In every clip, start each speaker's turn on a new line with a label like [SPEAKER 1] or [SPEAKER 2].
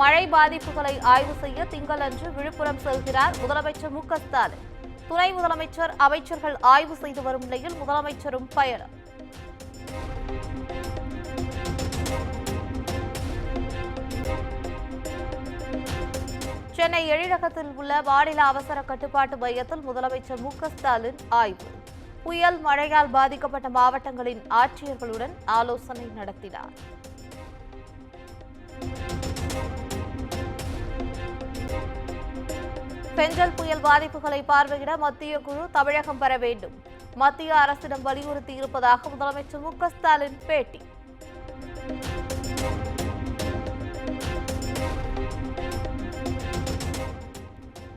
[SPEAKER 1] மழை பாதிப்புகளை ஆய்வு செய்ய திங்களன்று விழுப்புரம் செல்கிறார் முதலமைச்சர் மு க ஸ்டாலின். துணை முதலமைச்சர், அமைச்சர்கள் ஆய்வு செய்து வரும் நிலையில் முதலமைச்சரும் பயணம். சென்னை எழிலகத்தில் உள்ள மாநில அவசர கட்டுப்பாட்டு மையத்தில் முதலமைச்சர் மு க ஸ்டாலின் ஆய்வு. புயல் மழையால் பாதிக்கப்பட்ட மாவட்டங்களின் ஆட்சியர்களுடன் ஆலோசனை நடத்தினார். பெஞ்சல் புயல் பாதிப்புகளை பார்வையிட மத்திய குழு தமிழகம் வர வேண்டும். மத்திய அரசிடம் வலியுறுத்தியிருப்பதாக முதலமைச்சர் மு க ஸ்டாலின் பேட்டி.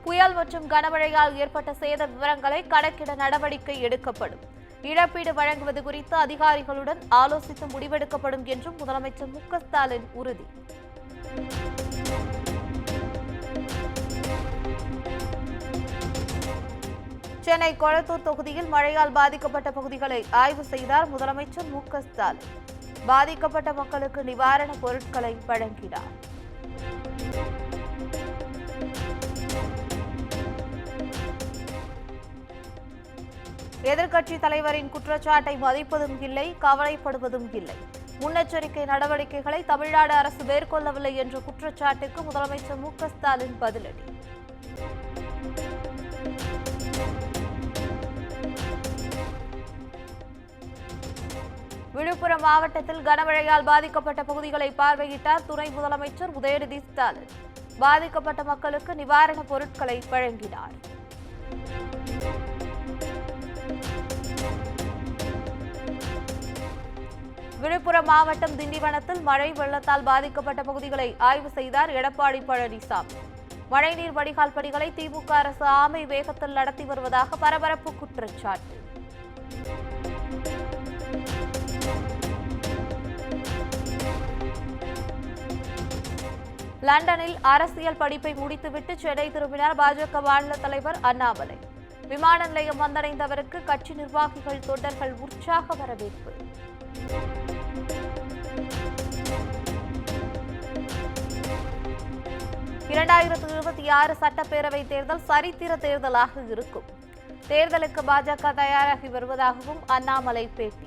[SPEAKER 1] புயல் மற்றும் கனமழையால் ஏற்பட்ட சேத விவரங்களை கணக்கிட நடவடிக்கை எடுக்கப்படும். இழப்பீடு வழங்குவது குறித்து அதிகாரிகளுடன் ஆலோசித்து முடிவெடுக்கப்படும் என்றும் முதலமைச்சர் மு க ஸ்டாலின் உறுதி. சென்னை கொளத்தூர் தொகுதியில் மழையால் பாதிக்கப்பட்ட பகுதிகளை ஆய்வு செய்தார் முதலமைச்சர் மு க ஸ்டாலின். பாதிக்கப்பட்ட மக்களுக்கு நிவாரணப் பொருட்களை வழங்கினார். எதிர்க்கட்சித் தலைவரின் குற்றச்சாட்டை மதிப்பதும் இல்லை, கவலைப்படுவதும் இல்லை. முன்னெச்சரிக்கை நடவடிக்கைகளை தமிழ்நாடு அரசு மேற்கொள்ளவில்லை என்ற குற்றச்சாட்டுக்கு முதலமைச்சர் மு க ஸ்டாலின் பதிலடி. விழுப்புரம் மாவட்டத்தில் கனமழையால் பாதிக்கப்பட்ட பகுதிகளை பார்வையிட்டார் துணை முதலமைச்சர் உதயநிதி ஸ்டாலின். பாதிக்கப்பட்ட மக்களுக்கு நிவாரணப் பொருட்களை வழங்கினார். விழுப்புரம் மாவட்டம் திண்டிவனத்தில் மழை வெள்ளத்தால் பாதிக்கப்பட்ட பகுதிகளை ஆய்வு செய்தார் எடப்பாடி பழனிசாமி. மழைநீர் வடிகால் பணிகளை திமுக அரசு ஆமை வேகத்தில் நடத்தி வருவதாக பரபரப்பு குற்றச்சாட்டு. லண்டனில் அரசியல் படிப்பை முடித்துவிட்டு சென்னை திரும்பினார் பாஜக மாநில தலைவர் அண்ணாமலை. விமான நிலையம் வந்தடைந்தவருக்கு கட்சி நிர்வாகிகள், தொண்டர்கள் உற்சாக வரவேற்பு. 2026 சட்டப்பேரவை தேர்தல் சரித்திர தேர்தலாக இருக்கும். தேர்தலுக்கு பாஜக தயாராகி வருவதாகவும் அண்ணாமலை பேட்டி.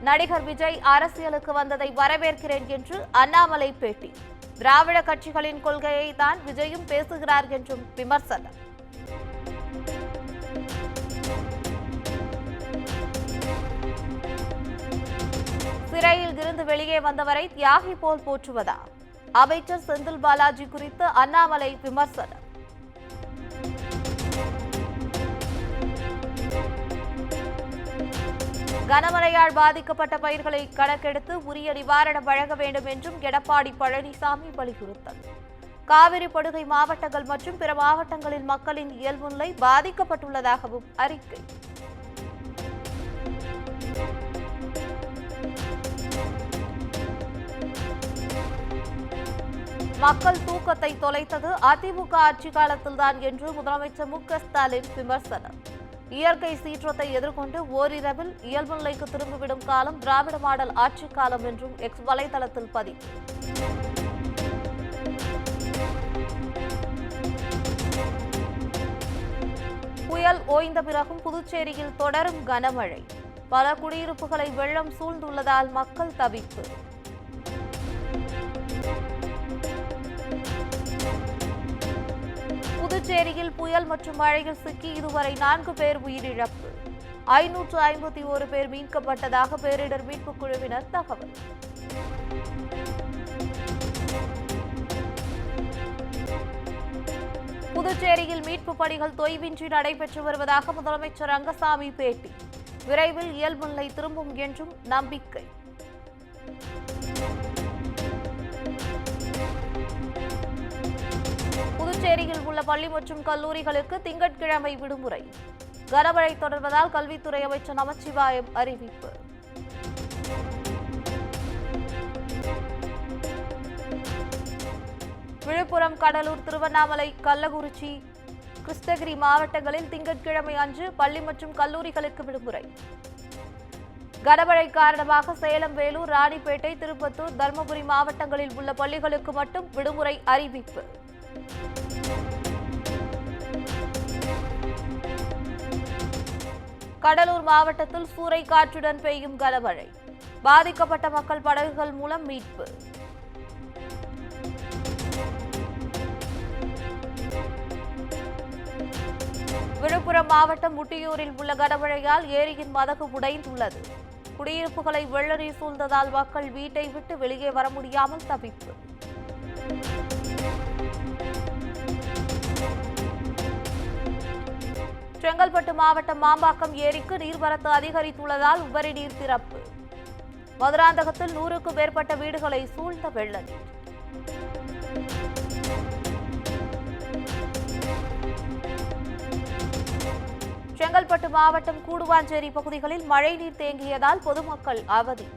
[SPEAKER 1] நடிகர் விஜய் அரசியலுக்கு வந்ததை வரவேற்கிறேன் என்று அண்ணாமலை பேட்டி. திராவிட கட்சிகளின் கொள்கையை தான் விஜயும் பேசுகிறார் என்றும் விமர்சனம். சிறையில் இருந்து வெளியே வந்தவரை தியாகி போல் போற்றுவதா? அமைச்சர் செந்தில் பாலாஜி குறித்து அண்ணாமலை விமர்சனம். கனமழையால் பாதிக்கப்பட்ட பயிர்களை கணக்கெடுத்து உரிய நிவாரணம் வழங்க வேண்டும் என்றும் எடப்பாடி பழனிசாமி வலியுறுத்தல். காவிரி படுகை மாவட்டங்கள் மற்றும் பிற மாவட்டங்களில் மக்களின் இயல்பு நிலை பாதிக்கப்பட்டுள்ளதாகவும் அறிக்கை. மக்கள் தூக்கத்தை தொலைத்தது அதிமுக ஆட்சி காலத்தில்தான் என்று முதலமைச்சர் மு க ஸ்டாலின் விமர்சனம். இயற்கை சீற்றத்தை எதிர்கொண்டு ஓரிரவில் இயல்பு நிலைக்கு திரும்பிவிடும் காலம் திராவிட மாடல் ஆட்சி காலம் என்றும் எக்ஸ் வலைதளத்தில் பதிவு. புயல் ஓய்ந்த பிறகும் புதுச்சேரியில் தொடரும் கனமழை. பல குடியிருப்புகளை வெள்ளம் சூழ்ந்துள்ளதால் மக்கள் தவிப்பு. புதுச்சேரியில் புயல் மற்றும் மழையில் சிக்கி இதுவரை 4 பேர் உயிரிழப்பு. 551 பேர் மீட்கப்பட்டதாக பேரிடர் மீட்புக் குழுவினர் தகவல். புதுச்சேரியில் மீட்பு பணிகள் தொய்வின்றி நடைபெற்று வருவதாக முதலமைச்சர் ரங்கசாமி பேட்டி. விரைவில் இயல்பு நிலை திரும்பும் என்றும் நம்பிக்கை. புதுச்சேரியில் உள்ள பள்ளி மற்றும் கல்லூரிகளுக்கு திங்கட்கிழமை விடுமுறை. கனமழை தொடர்வதால் கல்வித்துறை அமைச்சர் நமச்சிவாயம் அறிவிப்பு. விழுப்புரம், கடலூர், திருவண்ணாமலை, கள்ளக்குறிச்சி, கிருஷ்ணகிரி மாவட்டங்களில் திங்கட்கிழமை அன்று பள்ளி மற்றும் கல்லூரிகளுக்கு விடுமுறை. கனமழை காரணமாக சேலம், வேலூர், ராணிப்பேட்டை, திருப்பத்தூர், தருமபுரி மாவட்டங்களில் உள்ள பள்ளிகளுக்கு மட்டும் விடுமுறை அறிவிப்பு. கடலூர் மாவட்டத்தில் சூறை காற்றுடன் பெய்யும் கனமழை. பாதிக்கப்பட்ட மக்கள் படகுகள் மூலம் மீட்பு. விழுப்புரம் மாவட்டம் முட்டியூரில் உள்ள கனமழையால் ஏரியின் மதகு உடைந்துள்ளது. குடியிருப்புகளை வெள்ள நீர் சூழ்ந்ததால் மக்கள் வீட்டை விட்டு வெளியே வர முடியாமல் தவிப்பு. செங்கல்பட்டு மாவட்டம் மாம்பாக்கம் ஏரிக்கு நீர்வரத்து அதிகரித்துள்ளதால் உபரி நீர் திறப்பு. மதுராந்தகத்தில் 100க்கும் மேற்பட்ட வீடுகளை சூழ்ந்த வெள்ள நீர். செங்கல்பட்டு மாவட்டம் கூடுவாஞ்சேரி பகுதிகளில் மழைநீர் தேங்கியதால் பொதுமக்கள் அவதி.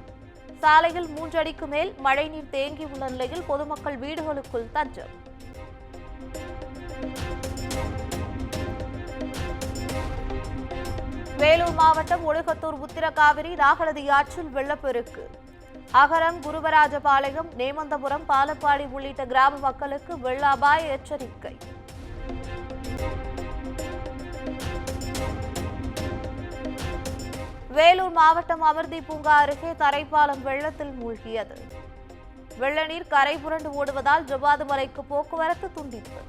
[SPEAKER 1] சாலையில் 3 அடிக்கு மேல் மழைநீர் தேங்கியுள்ள நிலையில் பொதுமக்கள் வீடுகளுக்குள் தஞ்சம். வேலூர் மாவட்டம் ஒழுகத்தூர் உத்திரகாவிரி நாகநதி ஆற்றில் வெள்ளப்பெருக்கு. அகரம், குருவராஜபாளையம், நேமந்தபுரம், பாலப்பாடி உள்ளிட்ட கிராம மக்களுக்கு வெள்ள அபாய எச்சரிக்கை. வேலூர் மாவட்டம் அமிர்தி பூங்கா அருகே தரைப்பாலம் வெள்ளத்தில் மூழ்கியது. வெள்ள நீர் கரை புரண்டு ஓடுவதால் ஜவ்வாது மலைக்கு போக்குவரத்து துண்டிப்பு.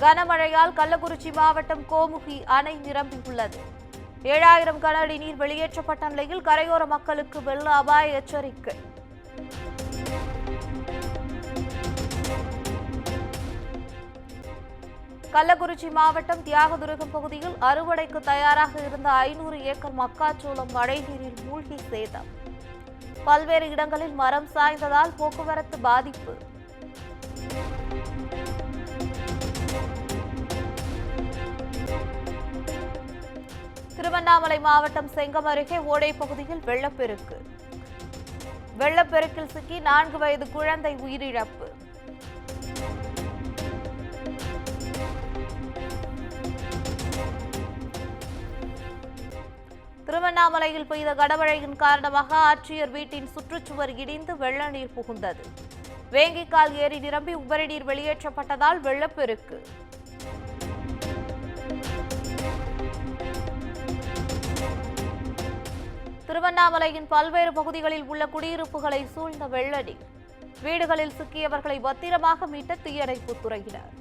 [SPEAKER 1] கனமழையால் கள்ளக்குறிச்சி மாவட்டம் கோமுகி அணை நிரம்பியுள்ளது. 7000 கன அடி நீர் வெளியேற்றப்பட்ட நிலையில் கரையோர மக்களுக்கு வெள்ள அபாய எச்சரிக்கை. கள்ளக்குறிச்சி மாவட்டம் தியாகதுருகம் பகுதியில் அறுவடைக்கு தயாராக இருந்த 500 ஏக்கர் மக்காச்சோளம் மழைநீரில் மூழ்கி சேதம். பல்வேறு இடங்களில் மரம் சாய்ந்ததால் போக்குவரத்து பாதிப்பு. திருவண்ணாமலை மாவட்டம் செங்கம் அருகே ஓடை பகுதியில் வெள்ளப்பெருக்கு. வெள்ளப்பெருக்கில் சிக்கி 4 வயது குழந்தை உயிரிழப்பு. திருவண்ணாமலையில் பெய்த கனமழையின் காரணமாக ஆட்சியர் வீட்டின் சுற்றுச்சுவர் இடிந்து வெள்ள நீர் புகுந்தது. வேங்கிக்கால் ஏரி நிரம்பி உபரி நீர் வெளியேற்றப்பட்டதால் வெள்ளப்பெருக்கு. திருவண்ணாமலையின் பல்வேறு பகுதிகளில் உள்ள குடியிருப்புகளை சூழ்ந்த வெள்ள நீர். வீடுகளில் சிக்கியவர்களை பத்திரமாக மீட்ட தீயணைப்புத் துறையினர்.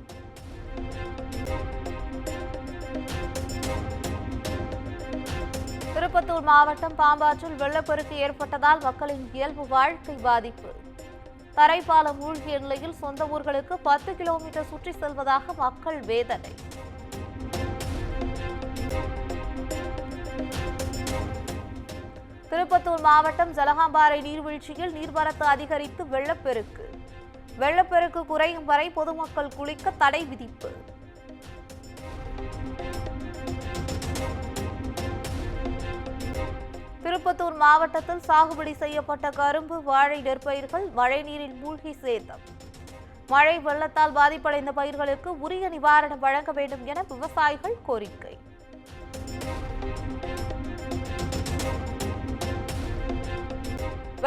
[SPEAKER 1] திருப்பத்தூர் மாவட்டம் பாம்பாற்றில் வெள்ளப்பெருக்கு ஏற்பட்டதால் மக்களின் இயல்பு வாழ்க்கை பாதிப்பு. தரைப்பாலம் மூழ்கிய நிலையில் சொந்த ஊர்களுக்கு 10 கிலோமீட்டர் சுற்றி செல்வதாக மக்கள் வேதனை. திருப்பத்தூர் மாவட்டம் ஜலகாம்பாறை நீர்வீழ்ச்சியில் நீர்வரத்து அதிகரித்து வெள்ளப்பெருக்கு. வெள்ளப்பெருக்கு குறையும் வரை பொதுமக்கள் குளிக்க தடை விதிப்பு. திருப்பத்தூர் மாவட்டத்தில் சாகுபடி செய்யப்பட்ட கரும்பு, வாழை, நெற்பயிர்கள் மழைநீரில் மூழ்கி சேதம். மழை வெள்ளத்தால் பாதிப்படைந்த பயிர்களுக்கு உரிய நிவாரணம் வழங்க வேண்டும் என விவசாயிகள் கோரிக்கை.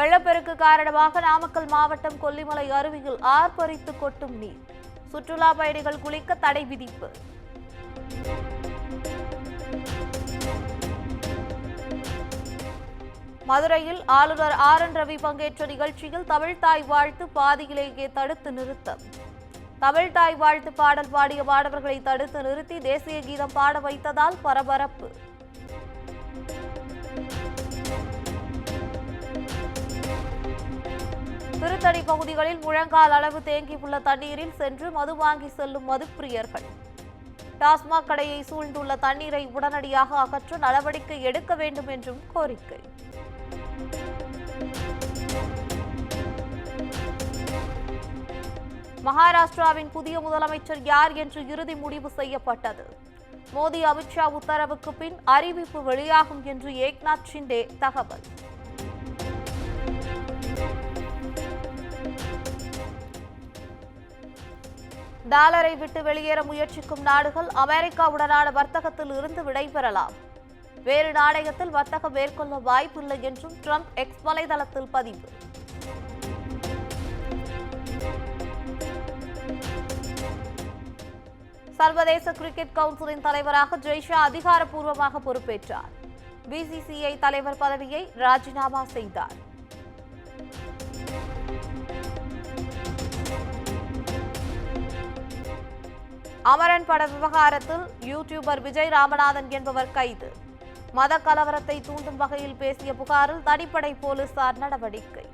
[SPEAKER 1] வெள்ளப்பெருக்கு காரணமாக நாமக்கல் மாவட்டம் கொல்லிமலை அருவியில் ஆர்ப்பரித்து கொட்டும் நீர். சுற்றுலா பயணிகள் குளிக்க தடை விதிப்பு. மதுரையில் ஆளுநர் RN ரவி பங்கேற்ற நிகழ்ச்சியில் தமிழ்தாய் வாழ்த்து பாதியிலேயே தடுத்து நிறுத்தம். தமிழ்தாய் வாழ்த்து பாடல் பாடிய மாணவர்களை தடுத்து நிறுத்தி தேசிய கீதம் பாட வைத்ததால் பரபரப்பு. திருத்தணி பகுதிகளில் முழங்கால் அளவு தேங்கியுள்ள தண்ணீரில் சென்று மது வாங்கி செல்லும் மதுப்பிரியர்கள். டாஸ்மாக் கடையை சூழ்ந்துள்ள தண்ணீரை உடனடியாக அகற்ற நடவடிக்கை எடுக்க வேண்டும் என்றும் கோரிக்கை. மகாராஷ்டிராவின் புதிய முதலமைச்சர் யார் என்று இறுதி முடிவு செய்யப்பட்டது. மோடி, அமித்ஷா உத்தரவுக்கு பின் அறிவிப்பு வெளியாகும் என்று ஏக்நாத் ஷிண்டே தகவல். டாலரை விட்டு வெளியேற முயற்சிக்கும் நாடுகள் அமெரிக்காவுடனான வர்த்தகத்தில் இருந்து விடைபெறலாம். வேறு நாணயத்தில் வர்த்தகம் மேற்கொள்ள வாய்ப்பில்லை என்றும் ட்ரம்ப் எக்ஸ் வலைதளத்தில் பதிவு. சர்வதேச கிரிக்கெட் கவுன்சிலின் தலைவராக ஜெய்ஷா அதிகாரப்பூர்வமாக பொறுப்பேற்றார். பிசிசிஐ தலைவர் பதவியை ராஜினாமா செய்தார். அமரன் பட விவகாரத்தில் யூடியூபர் விஜய் ராமநாதன் என்பவர் கைது. மத கலவரத்தை தூண்டும் வகையில் பேசிய புகாரில் தனிப்படை போலீசார் நடவடிக்கை.